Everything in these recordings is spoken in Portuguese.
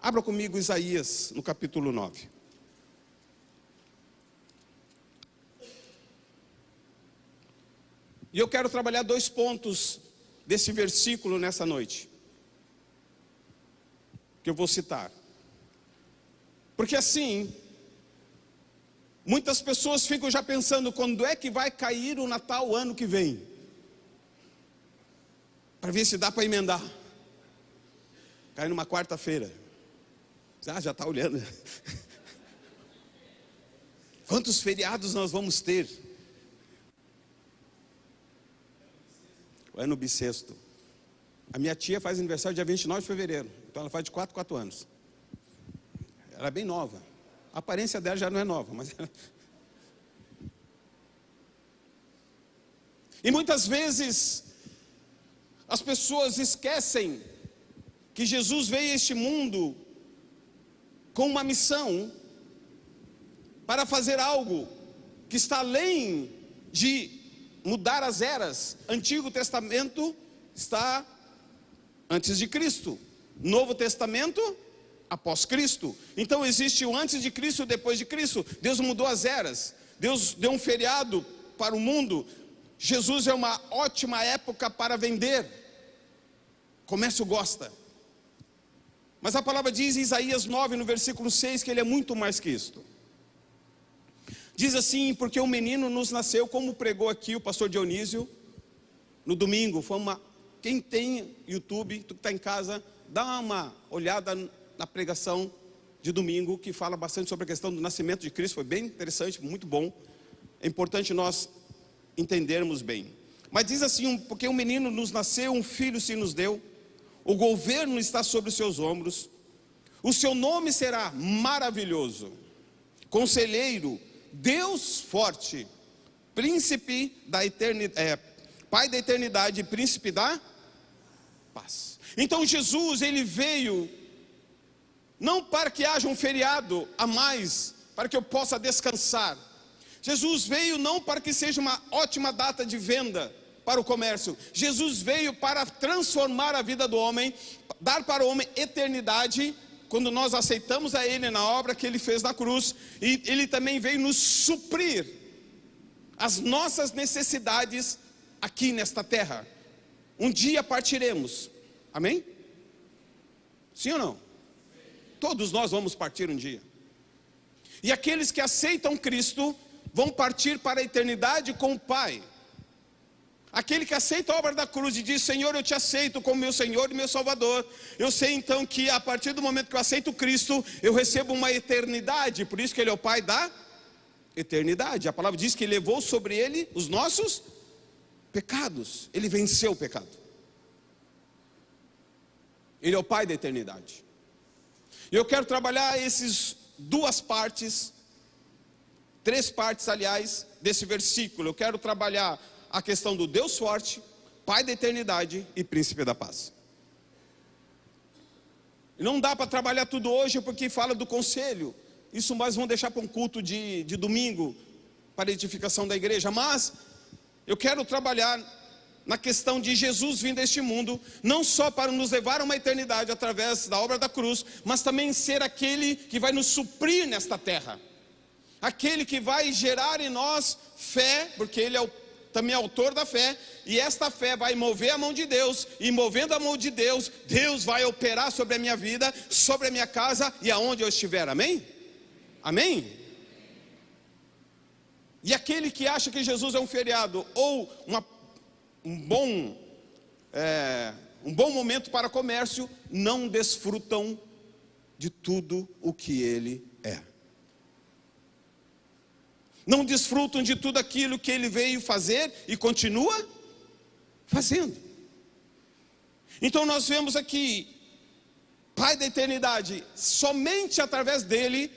Abra comigo Isaías, no capítulo 9. E eu quero trabalhar 2 pontos desse versículo nessa noite, que eu vou citar. Porque assim, muitas pessoas ficam já pensando, quando é que vai cair o Natal ano que vem? Para ver se dá para emendar. Cai numa quarta-feira. Já está olhando. Quantos feriados nós vamos ter? O ano bissexto. A minha tia faz aniversário dia 29 de fevereiro. Então ela faz de 4 anos. Ela é bem nova. A aparência dela já não é nova, mas ela... E muitas vezes as pessoas esquecem que Jesus veio a este mundo com uma missão para fazer algo que está além de mudar as eras. Antigo Testamento está antes de Cristo, Novo Testamento após Cristo. Então existe o antes de Cristo e o depois de Cristo. Deus mudou as eras, Deus deu um feriado para o mundo. Jesus é uma ótima época para vender. Comércio gosta. Mas a palavra diz em Isaías 9, no versículo 6, que ele é muito mais que isto. Diz assim: porque um menino nos nasceu, como pregou aqui o pastor Dionísio no domingo. Quem tem YouTube, tu que está em casa, dá uma olhada na pregação de domingo, que fala bastante sobre a questão do nascimento de Cristo. Foi bem interessante, muito bom. É importante nós entendermos bem. Mas diz assim: porque um menino nos nasceu, um filho se nos deu, o governo está sobre os seus ombros, o seu nome será maravilhoso, Conselheiro, Deus forte, Príncipe da eternidade, Pai da eternidade, Príncipe da paz. Então Jesus, ele veio não para que haja um feriado a mais, para que eu possa descansar. Jesus veio não para que seja uma ótima data de venda para o comércio. Jesus veio para transformar a vida do homem, dar para o homem eternidade, quando nós aceitamos a Ele na obra que Ele fez na cruz. E Ele também veio nos suprir as nossas necessidades aqui nesta terra. Um dia partiremos, amém? Sim ou não? Todos nós vamos partir um dia. E aqueles que aceitam Cristo vão partir para a eternidade com o Pai. Aquele que aceita a obra da cruz e diz: Senhor, eu te aceito como meu Senhor e meu Salvador. Eu sei então que a partir do momento que eu aceito Cristo, eu recebo uma eternidade. Por isso que Ele é o Pai da eternidade. A palavra diz que Ele levou sobre Ele os nossos pecados. Ele venceu o pecado. Ele é o Pai da eternidade. E eu quero trabalhar essas 2 partes, 3 partes aliás, desse versículo. Eu quero trabalhar a questão do Deus forte, Pai da eternidade e Príncipe da paz. E não dá para trabalhar tudo hoje porque fala do conselho. Isso nós vamos deixar para um culto de domingo, para a edificação da igreja. Mas eu quero trabalhar na questão de Jesus vindo a este mundo, não só para nos levar a uma eternidade através da obra da cruz, mas também ser aquele que vai nos suprir nesta terra. Aquele que vai gerar em nós fé, porque Ele é também autor da fé, e esta fé vai mover a mão de Deus, e movendo a mão de Deus, Deus vai operar sobre a minha vida, sobre a minha casa e aonde eu estiver, amém? Amém? E aquele que acha que Jesus é um feriado, ou um bom momento para comércio, não desfrutam de tudo o que Ele é. Não desfrutam de tudo aquilo que Ele veio fazer e continua fazendo. Então nós vemos aqui, Pai da eternidade, somente através dEle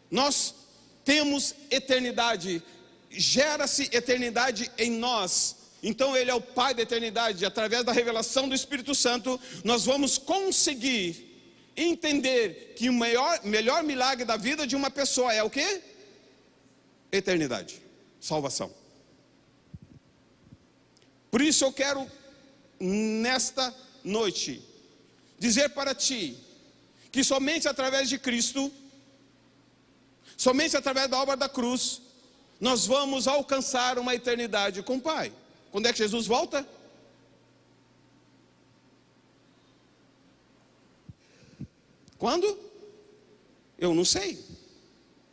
nós temos eternidade, gera-se eternidade em nós. Então Ele é o Pai da eternidade. Através da revelação do Espírito Santo, nós vamos conseguir entender que o melhor milagre da vida de uma pessoa é o quê? Eternidade, salvação. Por isso eu quero nesta noite dizer para ti que somente através de Cristo, somente através da obra da cruz, nós vamos alcançar uma eternidade com o Pai. Quando é que Jesus volta? Quando? Eu não sei.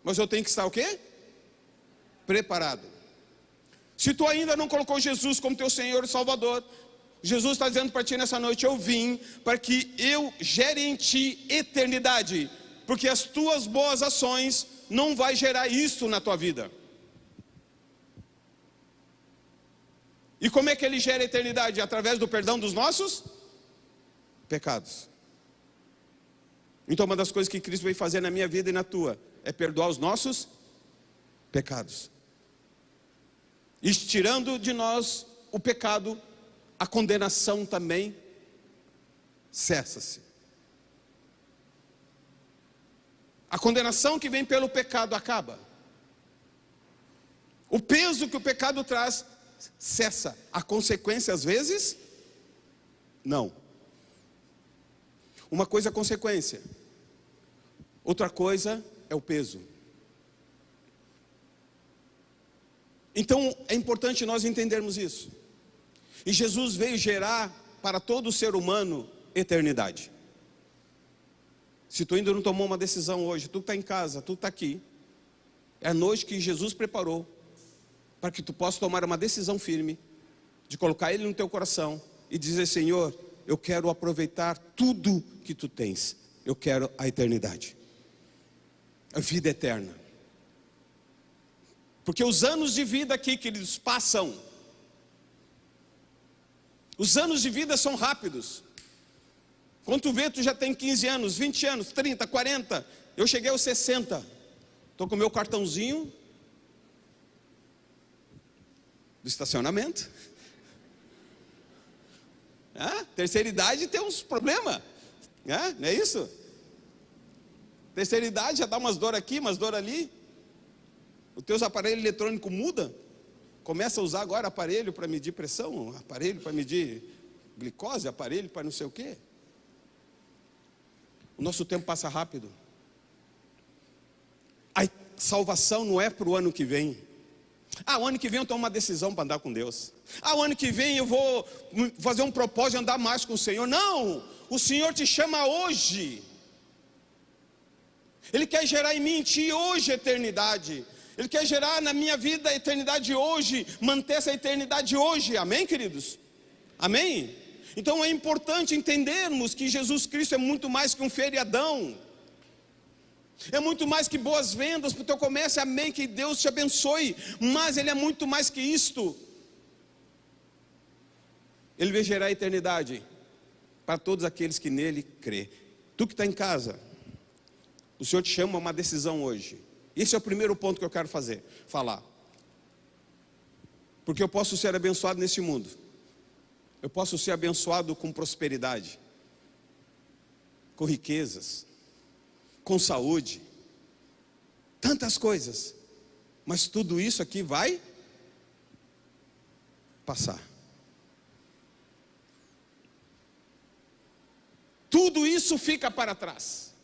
Mas eu tenho que estar o quê? Preparado. Se tu ainda não colocou Jesus como teu Senhor e Salvador, Jesus está dizendo para ti nessa noite: eu vim para que eu gere em ti eternidade, porque as tuas boas ações não vai gerar isso na tua vida. E como é que ele gera eternidade? Através do perdão dos nossos pecados. Então uma das coisas que Cristo veio fazer na minha vida e na tua é perdoar os nossos pecados, e tirando de nós o pecado, a condenação também cessa-se. A condenação que vem pelo pecado acaba. O peso que o pecado traz cessa. A consequência às vezes não. Uma coisa é a consequência, outra coisa é o peso. Então é importante nós entendermos isso. E Jesus veio gerar para todo ser humano eternidade. Se tu ainda não tomou uma decisão hoje, tu está em casa, tu está aqui, é a noite que Jesus preparou para que tu possa tomar uma decisão firme, de colocar Ele no teu coração e dizer: Senhor, eu quero aproveitar tudo que tu tens, eu quero a eternidade, a vida eterna. Porque os anos de vida aqui, queridos, passam. Os anos de vida são rápidos. Quando tu vê, tu já tem 15 anos, 20 anos, 30, 40. Eu cheguei aos 60. Estou com o meu cartãozinho do estacionamento. Terceira idade tem uns problemas, não é isso? Terceira idade já dá umas dor aqui, umas dor ali. Os teus aparelhos eletrônicos mudam. Começa a usar agora aparelho para medir pressão, aparelho para medir glicose, aparelho para não sei o quê. O nosso tempo passa rápido. A salvação não é para o ano que vem. O ano que vem eu tomo uma decisão para andar com Deus. O ano que vem eu vou fazer um propósito de andar mais com o Senhor. Não, o Senhor te chama hoje. Ele quer gerar em mim e em ti hoje a eternidade. Ele quer gerar na minha vida a eternidade hoje, manter essa eternidade hoje. Amém, queridos? Amém? Então é importante entendermos que Jesus Cristo é muito mais que um feriadão. É muito mais que boas vendas para o teu comércio. Amém, que Deus te abençoe. Mas Ele é muito mais que isto. Ele veio gerar a eternidade para todos aqueles que nele crê. Tu que está em casa, o Senhor te chama a uma decisão hoje. Esse é o primeiro ponto que eu quero falar. Porque eu posso ser abençoado nesse mundo. Eu posso ser abençoado com prosperidade, com riquezas, com saúde, tantas coisas. Mas tudo isso aqui vai passar. Tudo isso fica para trás.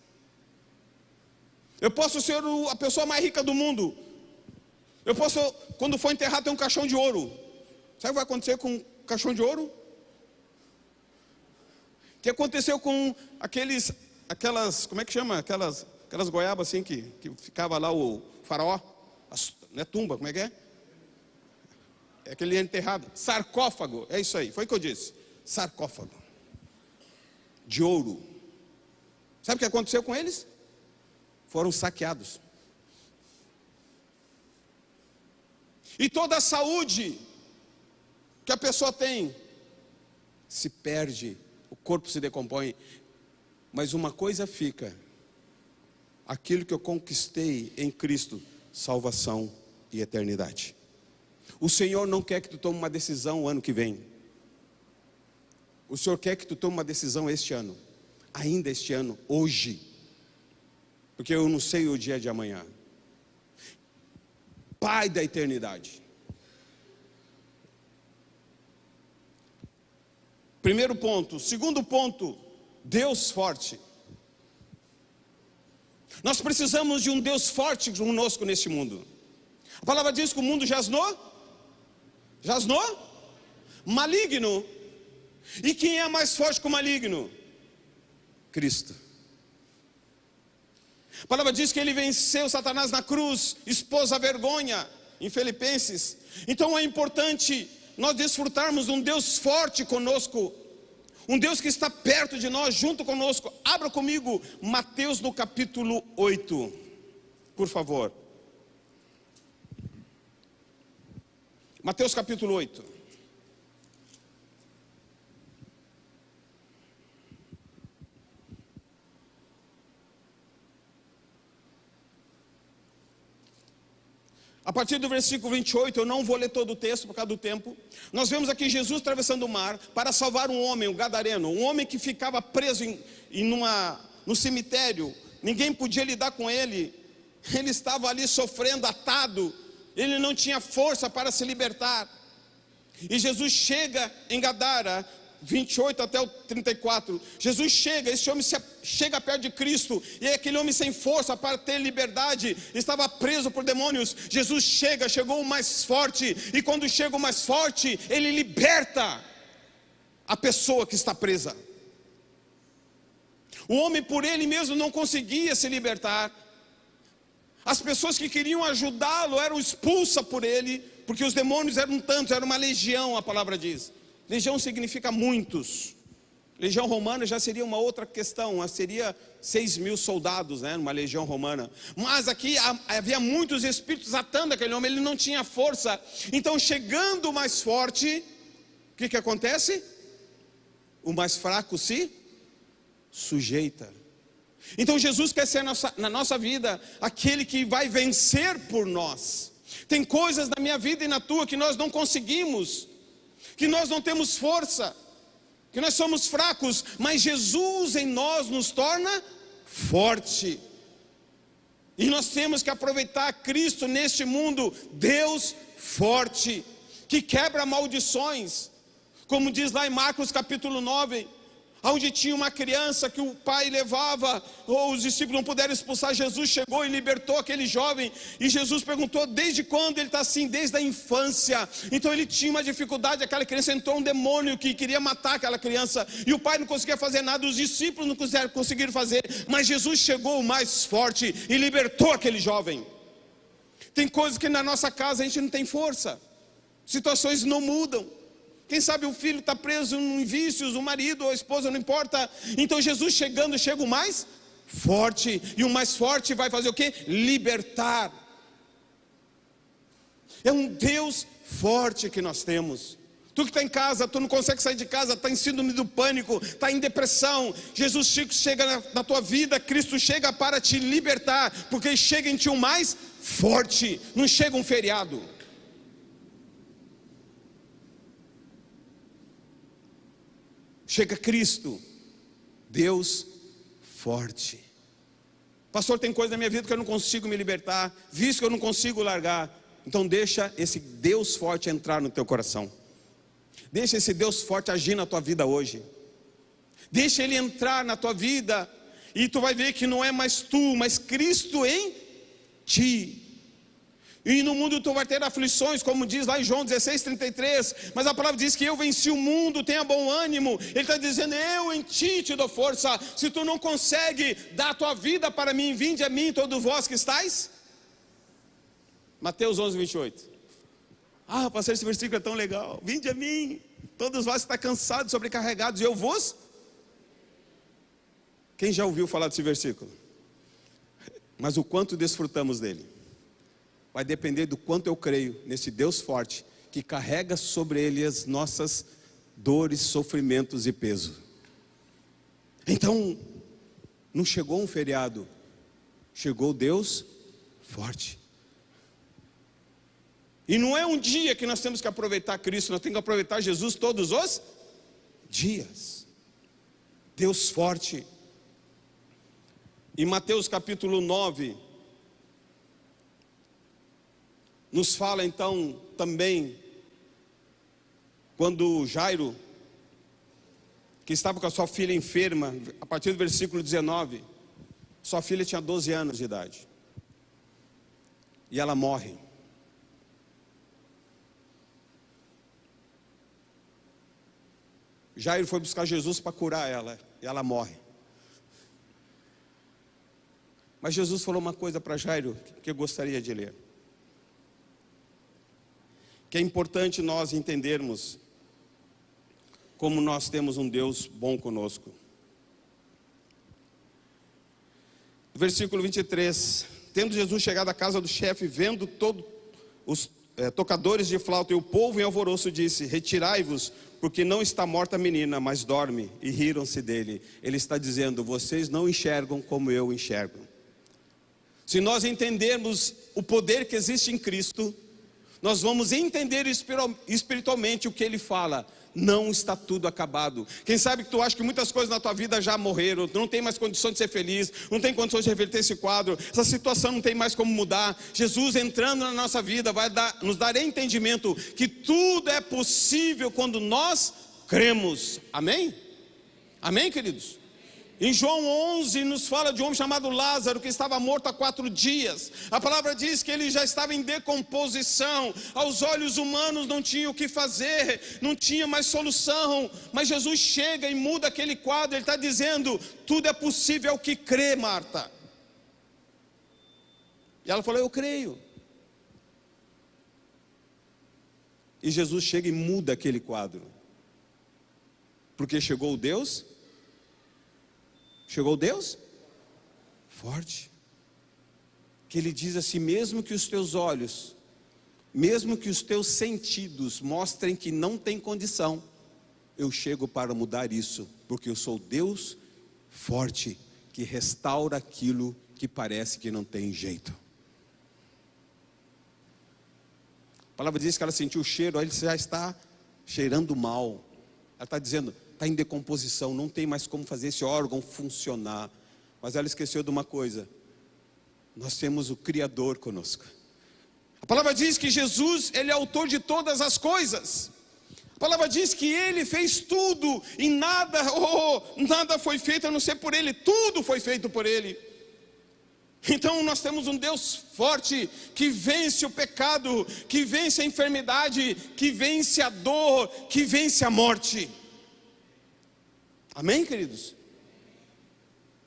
Eu posso ser a pessoa mais rica do mundo. Eu posso, quando for enterrar, ter um caixão de ouro. Sabe o que vai acontecer com um caixão de ouro? O que aconteceu com aquelas, como é que chama? Aquelas goiabas assim que ficava lá o faraó, não é tumba, como é que é? É aquele enterrado, sarcófago, é isso aí, foi o que eu disse, sarcófago, de ouro. Sabe o que aconteceu com eles? Foram saqueados. E toda a saúde que a pessoa tem se perde, o corpo se decompõe. Mas uma coisa fica: aquilo que eu conquistei em Cristo, salvação e eternidade. O Senhor não quer que tu tome uma decisão o ano que vem. O Senhor quer que tu tome uma decisão este ano, ainda este ano, hoje. Porque eu não sei o dia de amanhã. Pai da eternidade. Primeiro ponto. Segundo ponto, Deus forte. Nós precisamos de um Deus forte conosco neste mundo. A palavra diz que o mundo jasnou maligno. E quem é mais forte que o maligno? Cristo. A palavra diz que ele venceu Satanás na cruz, expôs a vergonha, em Filipenses. Então é importante nós desfrutarmos de um Deus forte conosco, um Deus que está perto de nós, junto conosco. Abra comigo Mateus no capítulo 8, por favor. Mateus capítulo 8. A partir do versículo 28, eu não vou ler todo o texto por causa do tempo. Nós vemos aqui Jesus atravessando o mar para salvar um homem, um gadareno, um homem que ficava preso no cemitério. Ninguém podia lidar com ele. Ele estava ali sofrendo, atado. Ele não tinha força para se libertar. E Jesus chega em Gadara, 28 até o 34, Jesus chega, esse homem chega perto de Cristo, e aquele homem sem força para ter liberdade, estava preso por demônios. Jesus chegou o mais forte, e quando chega o mais forte, ele liberta a pessoa que está presa. O homem por ele mesmo não conseguia se libertar. As pessoas que queriam ajudá-lo eram expulsas por ele, porque os demônios eram tantos, era uma legião, a palavra diz. Legião significa muitos. Legião romana já seria uma outra questão, seria 6.000 soldados, né, numa legião romana. Mas aqui havia muitos espíritos atando aquele homem, ele não tinha força. Então, chegando o mais forte, o que acontece? O mais fraco se sujeita. Então Jesus quer ser na nossa vida aquele que vai vencer por nós. Tem coisas na minha vida e na tua que nós não conseguimos, que nós não temos força, que nós somos fracos, mas Jesus em nós nos torna forte. E nós temos que aproveitar Cristo neste mundo, Deus forte, que quebra maldições, como diz lá em Marcos capítulo 9, onde tinha uma criança que o pai levava, ou os discípulos não puderam expulsar. Jesus chegou e libertou aquele jovem, e Jesus perguntou desde quando ele está assim, desde a infância. Então ele tinha uma dificuldade, aquela criança, entrou um demônio que queria matar aquela criança, e o pai não conseguia fazer nada, os discípulos não conseguiram fazer, mas Jesus chegou o mais forte e libertou aquele jovem. Tem coisas que na nossa casa a gente não tem força, situações não mudam. Quem sabe o filho está preso em vícios, o marido ou a esposa, não importa. Então Jesus chegando, chega o mais forte. E o mais forte vai fazer o quê? Libertar. É um Deus forte que nós temos. Tu que está em casa, tu não consegue sair de casa, está em síndrome do pânico, está em depressão. Jesus chega na tua vida, Cristo chega para te libertar, porque chega em ti um mais forte, não chega um feriado. Chega Cristo, Deus forte. Pastor, tem coisa na minha vida que eu não consigo me libertar, vício que eu não consigo largar. Então deixa esse Deus forte entrar no teu coração. Deixa esse Deus forte agir na tua vida hoje. Deixa Ele entrar na tua vida, e tu vai ver que não é mais tu, mas Cristo em ti. E no mundo tu vai ter aflições, como diz lá em João 16:33, mas a palavra diz que eu venci o mundo, tenha bom ânimo. Ele está dizendo, eu em ti te dou força. Se tu não consegue dar a tua vida para mim, vinde a mim todos vós que estáis. Mateus 11:28. Ah, pastor, esse versículo é tão legal. Vinde a mim, todos vós que estão cansados, sobrecarregados, e eu vos... Quem já ouviu falar desse versículo? Mas o quanto desfrutamos dele vai depender do quanto eu creio nesse Deus forte, que carrega sobre Ele as nossas dores, sofrimentos e peso. Então, não chegou um feriado, chegou Deus forte. E não é um dia que nós temos que aproveitar Cristo, nós temos que aproveitar Jesus todos os dias. Deus forte. Em Mateus capítulo 9, nos fala então também, quando Jairo, que estava com a sua filha enferma, a partir do versículo 19, Sua filha tinha 12 anos de idade. E ela morre. Jairo foi buscar Jesus para curar ela. E ela morre. Mas Jesus falou uma coisa para Jairo que eu gostaria de ler. Que é importante nós entendermos como nós temos um Deus bom conosco. Versículo 23. Tendo Jesus chegado à casa do chefe, vendo todos os tocadores de flauta e o povo em alvoroço, disse: retirai-vos, porque não está morta a menina, mas dorme. E riram-se dele. Ele está dizendo: vocês não enxergam como eu enxergo. Se nós entendermos o poder que existe em Cristo, nós vamos entender espiritualmente o que ele fala. Não está tudo acabado. Quem sabe que tu acha que muitas coisas na tua vida já morreram, tu não tem mais condições de ser feliz, não tem condições de reverter esse quadro, essa situação não tem mais como mudar. Jesus entrando na nossa vida vai nos dar entendimento que tudo é possível quando nós cremos. Amém? Amém, queridos? Em João 11 nos fala de um homem chamado Lázaro, que estava morto há 4 dias. A palavra diz que ele já estava em decomposição. Aos olhos humanos não tinha o que fazer, não tinha mais solução. Mas Jesus chega e muda aquele quadro. Ele está dizendo: tudo é possível ao que crê, Marta. E ela falou: eu creio. E Jesus chega e muda aquele quadro. Porque chegou o Deus. Chegou Deus forte, que ele diz assim: mesmo que os teus olhos, mesmo que os teus sentidos mostrem que não tem condição, eu chego para mudar isso, porque eu sou Deus forte, que restaura aquilo que parece que não tem jeito. A palavra diz que ela sentiu o cheiro, aí ele já está cheirando mal. Ela está dizendo: está em decomposição, não tem mais como fazer esse órgão funcionar. Mas ela esqueceu de uma coisa: nós temos o Criador conosco. A palavra diz que Jesus, ele é autor de todas as coisas. A palavra diz que ele fez tudo e nada foi feito a não ser por ele. Tudo foi feito por ele. Então nós temos um Deus forte, que vence o pecado, que vence a enfermidade, que vence a dor, que vence a morte. Amém, queridos?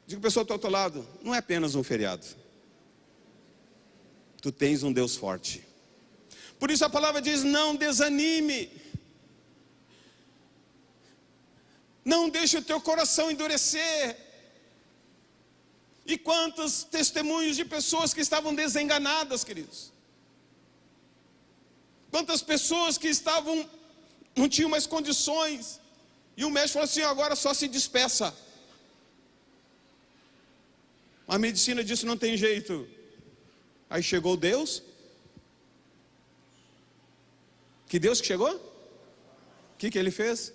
Diga para a pessoa do outro lado: não é apenas um feriado. Tu tens um Deus forte. Por isso a palavra diz: não desanime. Não deixe o teu coração endurecer. E quantos testemunhos de pessoas que estavam desenganadas, queridos. Quantas pessoas que não tinham mais condições. E o médico falou assim: agora só se despeça. A medicina disse: não tem jeito. Aí chegou Deus. Que Deus que chegou? O que ele fez?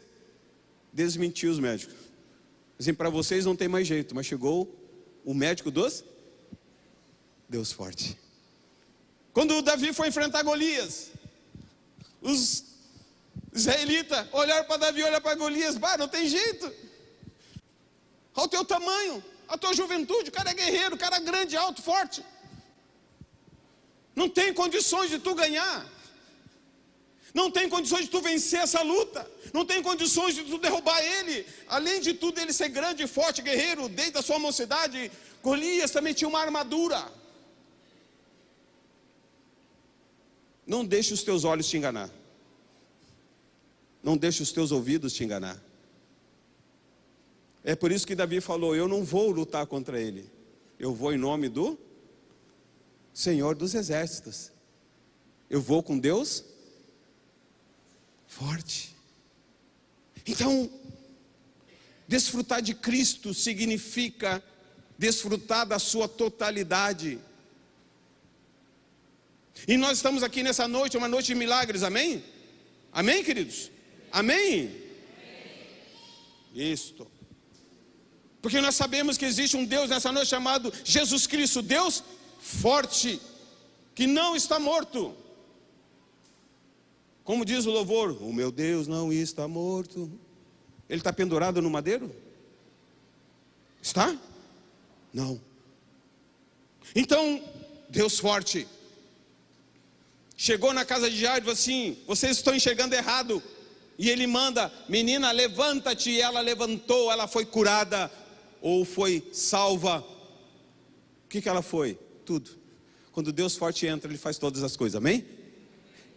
Desmentiu os médicos. Assim, para vocês não tem mais jeito. Mas chegou o médico dos Deus forte. Quando Davi foi enfrentar Golias, os israelitas olharam para Davi, olharam para Golias: não tem jeito. Olha o teu tamanho, a tua juventude, o cara é guerreiro, o cara é grande, alto, forte. Não tem condições de tu ganhar. Não tem condições de tu vencer essa luta. Não tem condições de tu derrubar ele. Além de tudo, ele ser grande, forte, guerreiro, desde a sua mocidade. Golias também tinha uma armadura. Não deixe os teus olhos te enganar. Não deixe os teus ouvidos te enganar. É por isso que Davi falou: eu não vou lutar contra ele. Eu vou em nome do Senhor dos Exércitos. Eu vou com Deus forte. Então, desfrutar de Cristo significa desfrutar da sua totalidade. E nós estamos aqui nessa noite, uma noite de milagres, amém? Amém, queridos? Amém? Isto. Porque nós sabemos que existe um Deus nessa noite chamado Jesus Cristo, Deus forte, que não está morto. Como diz o louvor: o meu Deus não está morto. Ele está pendurado no madeiro? Está? Não. Então, Deus forte chegou na casa de Jairo e falou assim: vocês estão enxergando errado. E ele manda: menina, levanta-te. E ela levantou, ela foi curada, ou foi salva. O que ela foi? Tudo. Quando Deus forte entra, Ele faz todas as coisas, amém?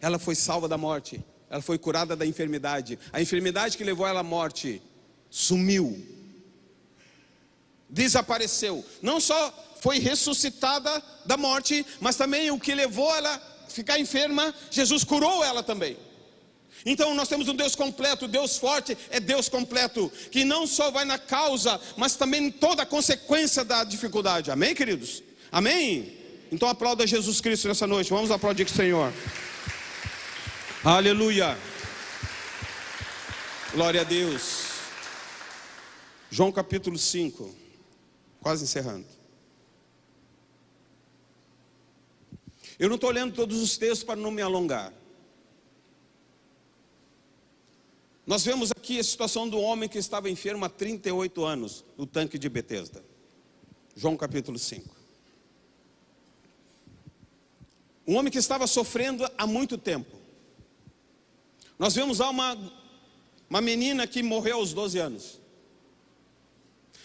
Ela foi salva da morte, ela foi curada da enfermidade. A enfermidade que levou ela à morte sumiu, desapareceu. Não só foi ressuscitada da morte, mas também o que levou ela a ficar enferma, Jesus curou ela também. Então nós temos um Deus completo. Deus forte é Deus completo, que não só vai na causa, mas também em toda a consequência da dificuldade, amém, queridos? Amém? Então aplauda Jesus Cristo nessa noite. Vamos aplaudir o Senhor. Aleluia, glória a Deus. João capítulo 5, quase encerrando. Eu não estou lendo todos os textos para não me alongar. Nós vemos aqui a situação do homem que estava enfermo há 38 anos, no tanque de Betesda. João capítulo 5. Um homem que estava sofrendo há muito tempo. Nós vemos lá uma menina que morreu aos 12 anos.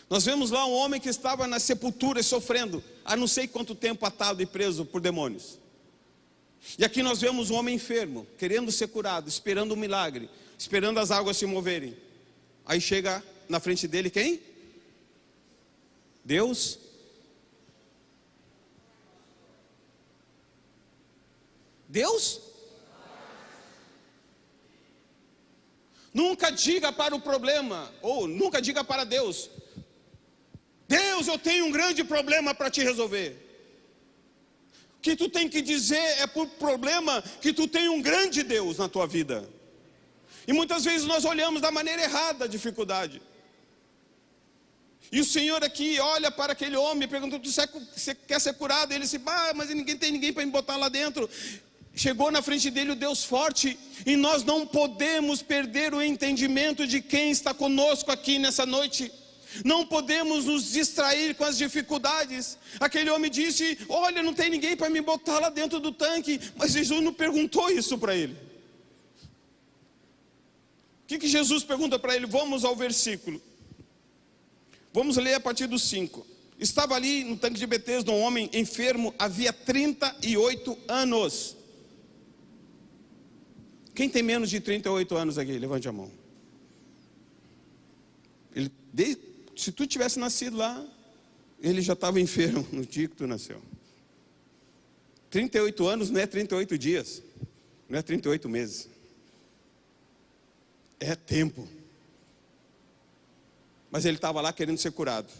Nós vemos lá um homem que estava na sepultura sofrendo há não sei quanto tempo, atado e preso por demônios. E aqui nós vemos um homem enfermo, querendo ser curado, esperando um milagre, esperando as águas se moverem. Aí chega na frente dele quem? Deus. Deus? Nunca diga para o problema, ou nunca diga para Deus: Deus, eu tenho um grande problema para te resolver. O que tu tem que dizer é por problema que tu tem um grande Deus na tua vida. E muitas vezes nós olhamos da maneira errada a dificuldade. E o Senhor aqui olha para aquele homem e pergunta: você quer ser curado? E ele disse: mas tem ninguém para me botar lá dentro. Chegou na frente dele o Deus forte. E nós não podemos perder o entendimento de quem está conosco aqui nessa noite. Não podemos nos distrair com as dificuldades. Aquele homem disse: olha, não tem ninguém para me botar lá dentro do tanque. Mas Jesus não perguntou isso para ele. O que Jesus pergunta para ele? Vamos ao versículo. Vamos ler a partir do 5. Estava ali no tanque de Betesda um homem enfermo, havia 38 anos. Quem tem menos de 38 anos aqui? Levante a mão. Se tu tivesse nascido lá, ele já estava enfermo no dia que tu nasceu. 38 anos não é 38 dias, não é 38 meses. É tempo. Mas ele estava lá querendo ser curado.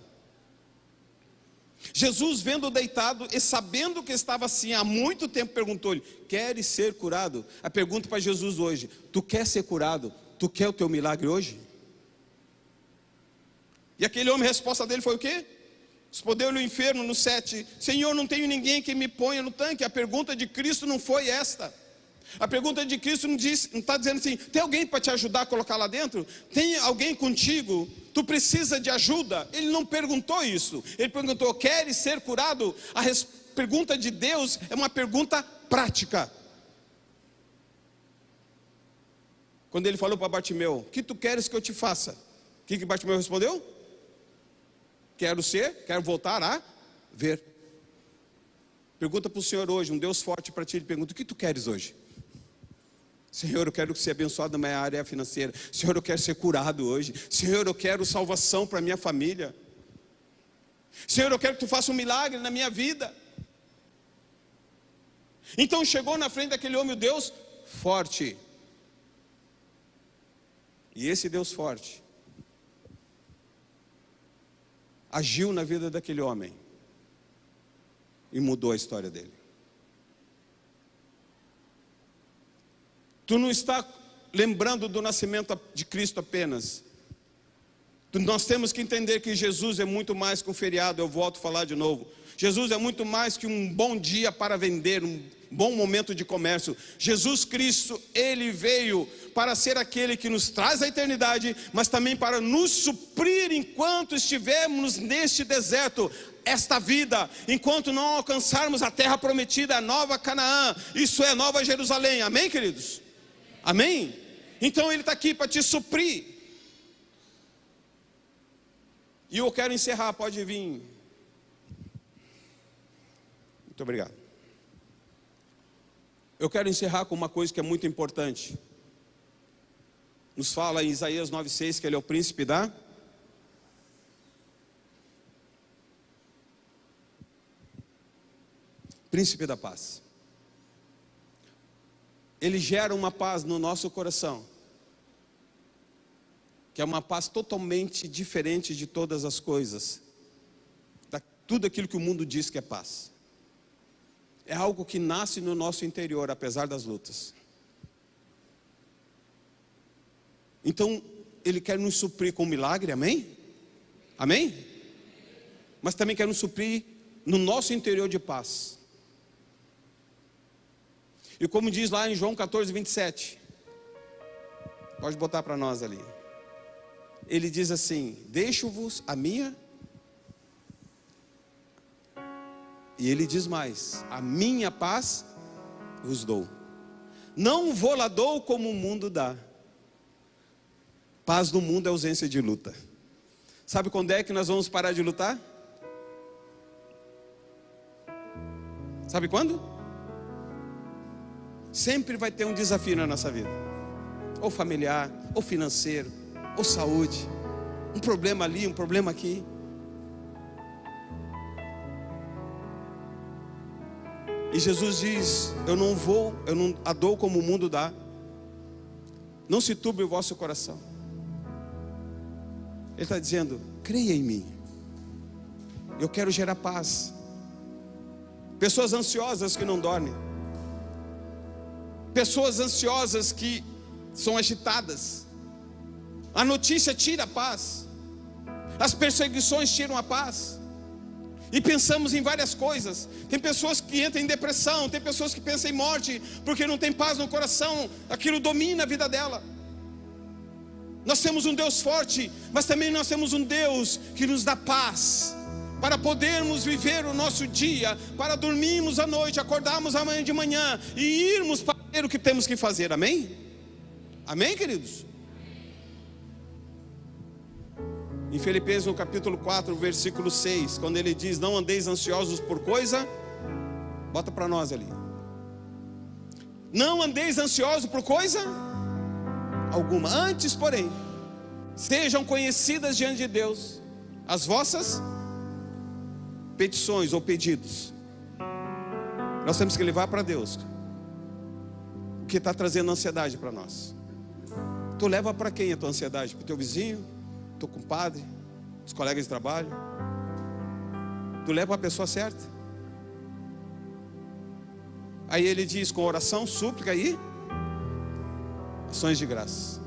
Jesus, vendo-o deitado e sabendo que estava assim há muito tempo, perguntou-lhe: queres ser curado? A pergunta para Jesus hoje: tu quer ser curado? Tu quer o teu milagre hoje? E aquele homem, a resposta dele foi o quê? Respondeu-lhe o enfermo no 7: Senhor, não tenho ninguém que me ponha no tanque. A pergunta de Cristo não foi esta. A pergunta de Cristo não está dizendo assim: tem alguém para te ajudar a colocar lá dentro? Tem alguém contigo? Tu precisa de ajuda? Ele não perguntou isso. Ele perguntou: queres ser curado? A pergunta de Deus é uma pergunta prática. Quando ele falou para Bartimeu: o que tu queres que eu te faça? O que Bartimeu respondeu? Quero voltar a ver. Pergunta para o Senhor hoje, um Deus forte para ti. Ele pergunta: o que tu queres hoje? Senhor, eu quero ser abençoado na minha área financeira. Senhor, eu quero ser curado hoje. Senhor, eu quero salvação para minha família. Senhor, eu quero que tu faça um milagre na minha vida. Então chegou na frente daquele homem o Deus forte. E esse Deus forte agiu na vida daquele homem e mudou a história dele. Tu não está lembrando do nascimento de Cristo apenas. Nós temos que entender que Jesus é muito mais que um feriado. Eu volto a falar de novo. Jesus é muito mais que um bom dia para vender, um bom momento de comércio. Jesus Cristo, Ele veio para ser aquele que nos traz a eternidade, mas também para nos suprir enquanto estivermos neste deserto. esta vida, enquanto não alcançarmos a terra prometida, a nova Canaã, isso é, Nova Jerusalém. Amém, queridos? Amém? Então Ele está aqui para te suprir. E eu quero encerrar, pode vir. Muito obrigado. Eu quero encerrar com uma coisa que é muito importante. Nos fala em Isaías 9,6 que Ele é o príncipe da... Príncipe da paz. Ele gera uma paz no nosso coração, que é uma paz totalmente diferente de todas as coisas, tudo aquilo que o mundo diz que é paz. É algo que nasce no nosso interior, apesar das lutas. Então, Ele quer nos suprir com um milagre, amém? Amém? Mas também quer nos suprir no nosso interior de paz. E como diz lá em João 14:27, pode botar para nós ali. Ele diz assim: deixo-vos a minha. E ele diz mais: a minha paz vos dou. Não vou lá dou como o mundo dá. Paz do mundo é ausência de luta. Sabe quando é que nós vamos parar de lutar? Sabe quando? Sempre vai ter um desafio na nossa vida, ou familiar, ou financeiro, ou saúde, um problema ali, um problema aqui. E Jesus diz: eu não a dou como o mundo dá. Não se turbe o vosso coração. Ele está dizendo: creia em mim. Eu quero gerar paz. Pessoas ansiosas que não dormem, pessoas ansiosas que são agitadas. A notícia tira a paz, as perseguições tiram a paz. E pensamos em várias coisas. Tem pessoas que entram em depressão, tem pessoas que pensam em morte, porque não tem paz no coração. Aquilo domina a vida dela. Nós temos um Deus forte, mas também nós temos um Deus que nos dá paz, para podermos viver o nosso dia, para dormirmos à noite, acordarmos amanhã de manhã e irmos para o que temos que fazer. Amém? Amém, queridos? Em Filipenses no capítulo 4, versículo 6, quando ele diz: não andeis ansiosos por coisa, bota para nós ali. Não andeis ansiosos por coisa alguma, antes porém sejam conhecidas diante de Deus as vossas petições ou pedidos. Nós temos que levar para Deus o que está trazendo ansiedade para nós. Tu leva para quem a tua ansiedade? Para o teu vizinho, teu compadre, os colegas de trabalho? Tu leva para a pessoa certa? Aí ele diz: com oração, súplica e ações de graça.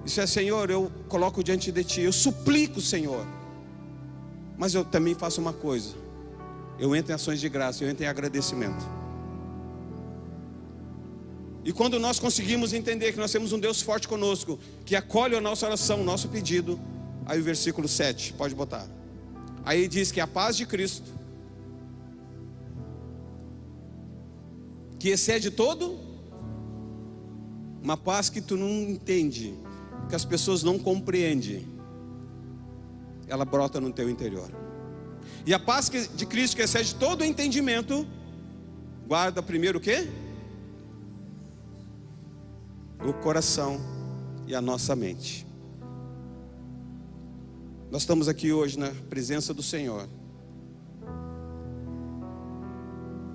Isso é: Senhor, eu coloco diante de Ti, eu suplico, Senhor. Mas eu também faço uma coisa: eu entro em ações de graça, eu entro em agradecimento. E quando nós conseguimos entender que nós temos um Deus forte conosco, que acolhe a nossa oração, o nosso pedido, aí o versículo 7, pode botar. Aí diz que a paz de Cristo, que excede todo, uma paz que tu não entende, que as pessoas não compreendem, ela brota no teu interior. E a paz de Cristo, que excede todo o entendimento, guarda primeiro o quê? O coração e a nossa mente. Nós estamos aqui hoje na presença do Senhor,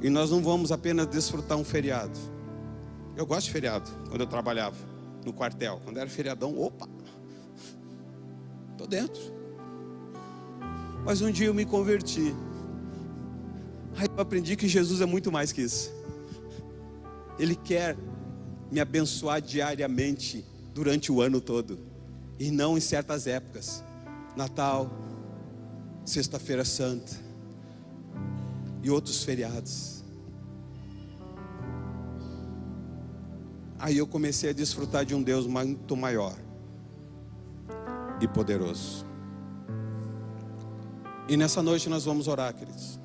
e nós não vamos apenas desfrutar um feriado. Eu gosto de feriado. Quando eu trabalhava no quartel, quando era feriadão, opa, estou dentro. Mas um dia eu me converti. Aí eu aprendi que Jesus é muito mais que isso. Ele quer me abençoar diariamente, durante o ano todo, e não em certas épocas. Natal, Sexta-feira Santa e outros feriados. Aí eu comecei a desfrutar de um Deus muito maior e poderoso. E nessa noite nós vamos orar, queridos,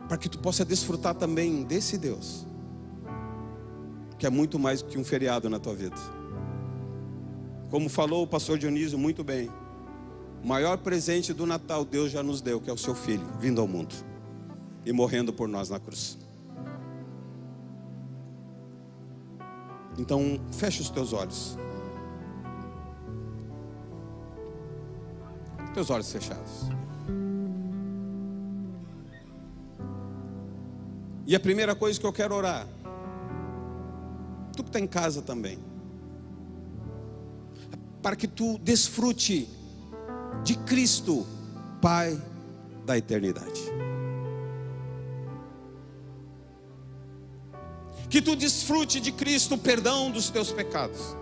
para que tu possa desfrutar também desse Deus, que é muito mais do que um feriado na tua vida. Como falou o pastor Dionísio muito bem, o maior presente do Natal Deus já nos deu, que é o seu Filho, vindo ao mundo e morrendo por nós na cruz. Então, fecha os teus olhos. Teus olhos fechados. E a primeira coisa que eu quero orar, tu que está em casa também, para que tu desfrute de Cristo, Pai da eternidade. Que tu desfrute de Cristo o perdão dos teus pecados.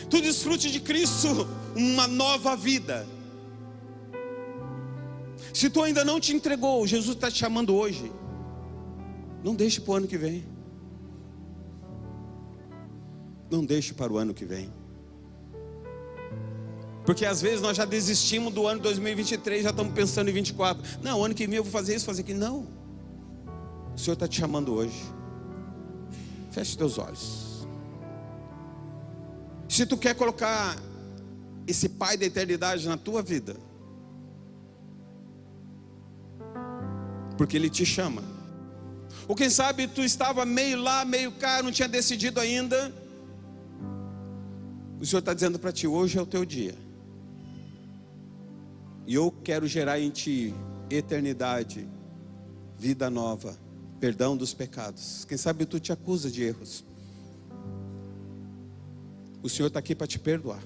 Tu desfrute de Cristo uma nova vida. Se tu ainda não te entregou, Jesus está te chamando hoje. Não deixe para o ano que vem. Não deixe para o ano que vem. Porque às vezes nós já desistimos do ano 2023, já estamos pensando em 24. Não, ano que vem eu vou fazer isso, fazer aquilo. Não. O Senhor está te chamando hoje. Feche os teus olhos. Se tu quer colocar esse Pai da eternidade na tua vida, porque Ele te chama. Ou quem sabe tu estava meio lá, meio cá, não tinha decidido ainda. O Senhor está dizendo para ti, hoje é o teu dia. E eu quero gerar em ti eternidade, vida nova, perdão dos pecados. Quem sabe tu te acusa de erros. O Senhor está aqui para te perdoar.